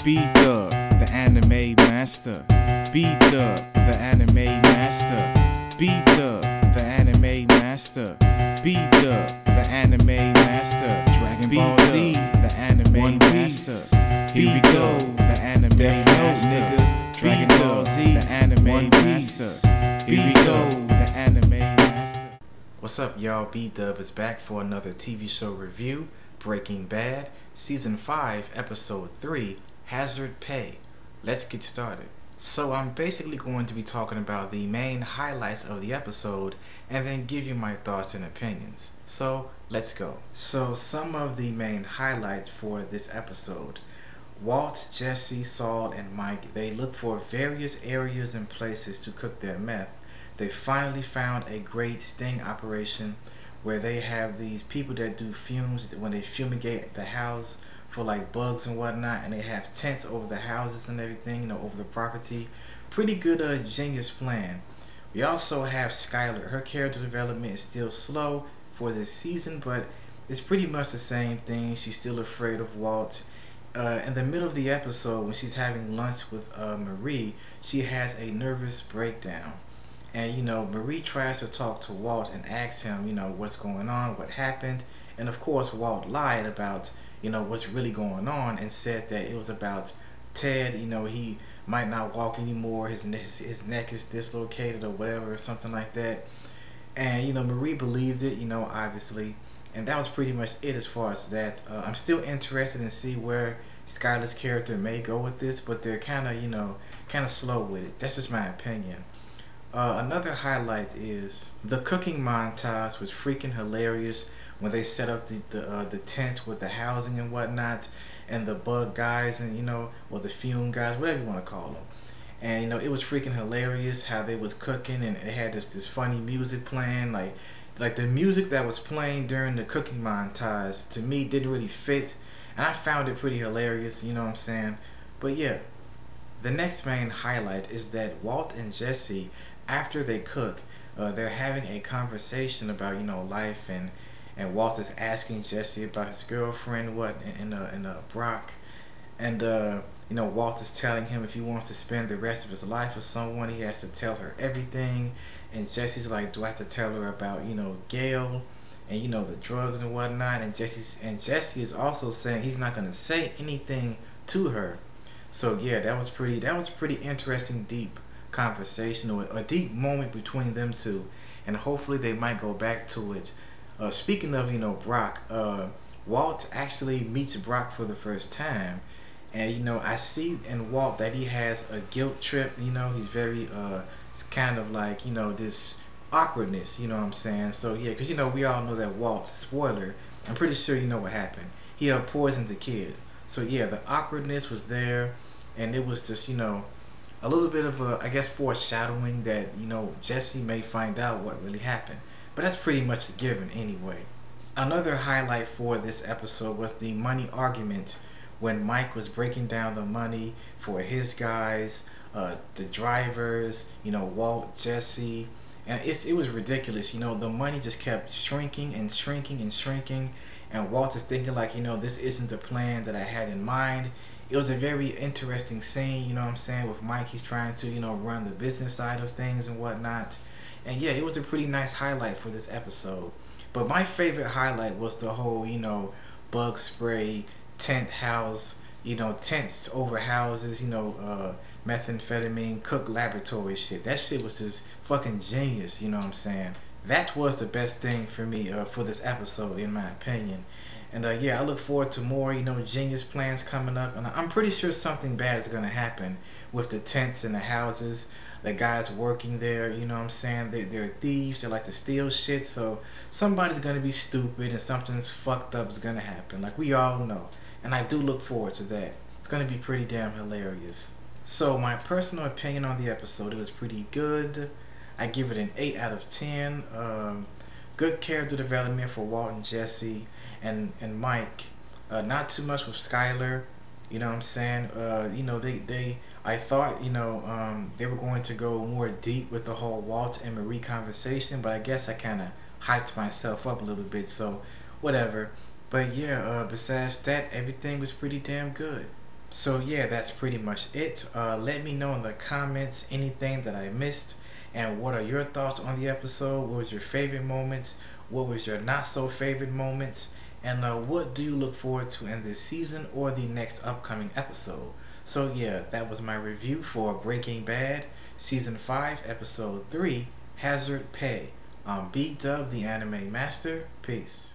B-Dub, the anime master. B-Dub, the anime master. B-Dub, the anime master. B-Dub, the anime master. Dragon Ball Z, the anime master. Here we go, the anime master. Dragon Ball Z, the anime master. Here we go, the anime master. What's up, y'all? B-Dub is back for another TV show review, Breaking Bad, Season 5, Episode 3, Hazard Pay. Let's get started. So I'm basically going to be talking about the main highlights of the episode and then give you my thoughts and opinions. So let's go. So some of the main highlights for this episode. Walt, Jesse, Saul, and Mike, they look for various areas and places to cook their meth. They finally found a great sting operation where they have these people that do fumes when they fumigate the house for like bugs and whatnot, and they have tents over the houses and everything, you know, over the property. Pretty good genius plan. We also have Skyler. Her character development is still slow for this season, but it's pretty much the same thing. She's still afraid of Walt. In the middle of the episode, when she's having lunch with Marie, she has a nervous breakdown. And, you know, Marie tries to talk to Walt and asks him, you know, what's going on, what happened. And, of course, Walt lied about, you know, what's really going on and said that it was about Ted. You know, he might not walk anymore. His neck is dislocated or whatever, or something like that. And, you know, Marie believed it, you know, obviously. And that was pretty much it as far as that. I'm still interested in see where Skyler's character may go with this, but they're kind of, you know, kind of slow with it. That's just my opinion. Another highlight is the cooking montage was freaking hilarious when they set up the tent with the housing and whatnot, and the bug guys and, you know, or the fume guys, whatever you want to call them. And, you know, it was freaking hilarious how they was cooking, and it had this funny music playing, like the music that was playing during the cooking montage to me didn't really fit, and I found it pretty hilarious, you know what I'm saying? But yeah, the next main highlight is that Walt and Jesse, after they cook, they're having a conversation about, you know, life, and Walt is asking Jesse about his girlfriend, and Brock, and you know, Walt is telling him if he wants to spend the rest of his life with someone, he has to tell her everything. And Jesse's like, do I have to tell her about, you know, Gail and, you know, the drugs and whatnot? And Jesse is also saying he's not gonna say anything to her. So yeah, that was pretty interesting, deep conversation, or a deep moment between them two, and hopefully they might go back to it. Speaking of, you know, Brock, Walt actually meets Brock for the first time. And, you know, I see in Walt that he has a guilt trip, you know, he's very, it's kind of like, you know, this awkwardness, you know what I'm saying? So, yeah, because, you know, we all know that Walt, spoiler, I'm pretty sure you know what happened. He poisoned the kid. So, yeah, the awkwardness was there, and it was just, you know, a little bit of I guess, foreshadowing that, you know, Jesse may find out what really happened. But that's pretty much a given anyway. Another highlight for this episode was the money argument, when Mike was breaking down the money for his guys, the drivers, you know, Walt, Jesse, and it was ridiculous. You know, the money just kept shrinking and shrinking and shrinking, and Walt is thinking like, you know, this isn't the plan that I had in mind. It was a very interesting scene, you know what I'm saying, with Mike. He's trying to, you know, run the business side of things and whatnot. And yeah, it was a pretty nice highlight for this episode. But my favorite highlight was the whole, you know, bug spray, tent house, you know, tents over houses, you know, methamphetamine, cook laboratory shit. That shit was just fucking genius, you know what I'm saying? That was the best thing for me for this episode, in my opinion. And yeah, I look forward to more, you know, genius plans coming up. And I'm pretty sure something bad is going to happen with the tents and the houses. The guys working there, you know what I'm saying? They're thieves. They like to steal shit. So somebody's going to be stupid and something's fucked up is going to happen. Like we all know. And I do look forward to that. It's going to be pretty damn hilarious. So my personal opinion on the episode, it was pretty good. I give it an 8 out of 10. Good character development for Walt and Jesse and Mike. Not too much with Skyler. You know what I'm saying? You know, I thought, you know, they were going to go more deep with the whole Walt and Marie conversation, but I guess I kind of hyped myself up a little bit, so whatever. But yeah, besides that, everything was pretty damn good. So yeah, that's pretty much it. Let me know in the comments anything that I missed, and what are your thoughts on the episode. What was your favorite moments? What was your not so favorite moments? And what do you look forward to in this season or the next upcoming episode? So yeah, that was my review for Breaking Bad Season 5 Episode 3, Hazard Pay. B-Dub, the Anime Master. Peace.